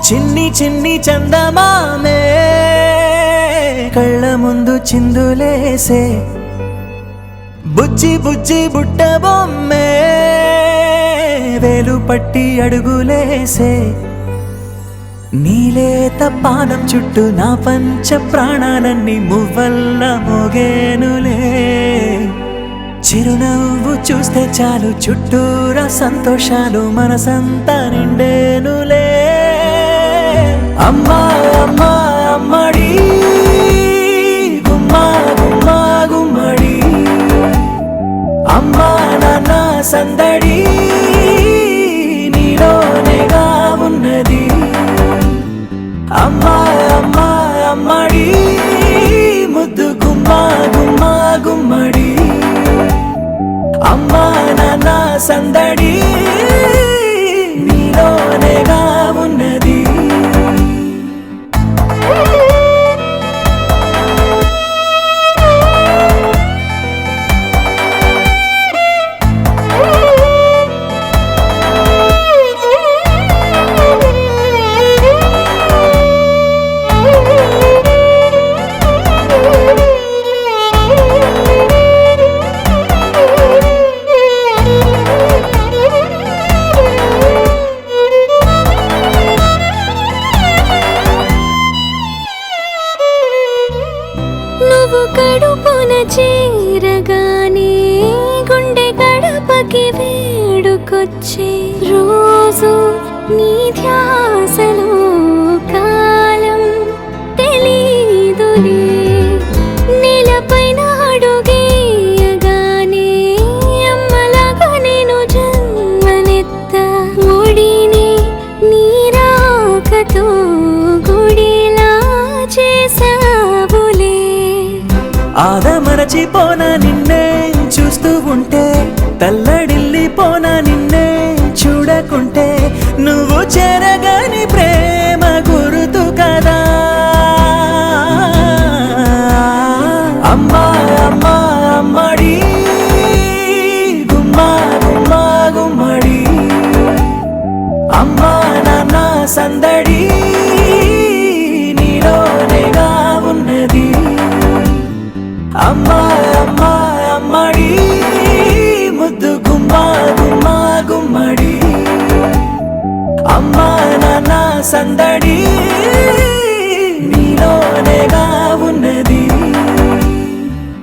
చిన్ని చిన్ని చందమామే కళ్ళ ముందు చిందులేసే బుజ్జి బుజ్జి బుట్ట బొమ్మే వేలు పట్టి అడుగులేసే నీలేత పానం చుట్టూ నా పంచ ప్రాణాలన్నీ మువ్వల్ల మోగేనులే చిరునవ్వు చూస్తే చాలు చుట్టూరా సంతోషాలు మనసంతా నిండేనులే అమ్మా అమ్మా అమ్మడి గుమ్మా గుమ్మా గుమ్మడి అమ్మా నాన్న సందడి నీలోనేగా ఉన్నది అమ్మా అమ్మా అమ్మడి ముద్దు గుమ్మా గుమ్మా గుమ్మడి అమ్మా నాన్న సందడి నీలోనేగా ఉన్నది కడుపున చేరగానే గుండె గడపకి వేడుకొచ్చే రోజు నీ ధ్యాసలో కాలం తెలీదులే నేలపైన అడుగేయగానే అమ్మలాగా నేను జన్మనెత్త ఒడిని నీ రాకతో గుడిలా చేసావులే ఆదమరచిపోనా నిన్నే చూస్తూ ఉంటే తల్లడిల్లిపోనా నిన్నే చూడకుంటే నువ్వు చెరగని ప్రేమ గుర్తు కదా అమ్మా అమ్మా అమ్మడి గుమ్మా గుమ్మా గుమ్మడి అమ్మా నాన్న సందడి నీలోనేగా ఉన్నది అమ్మా అమ్మా అమ్మడి ముద్దు గుమ్మా గుమ్మా గుమ్మడి అమ్మా నాన్న సందడి నీలోనేగా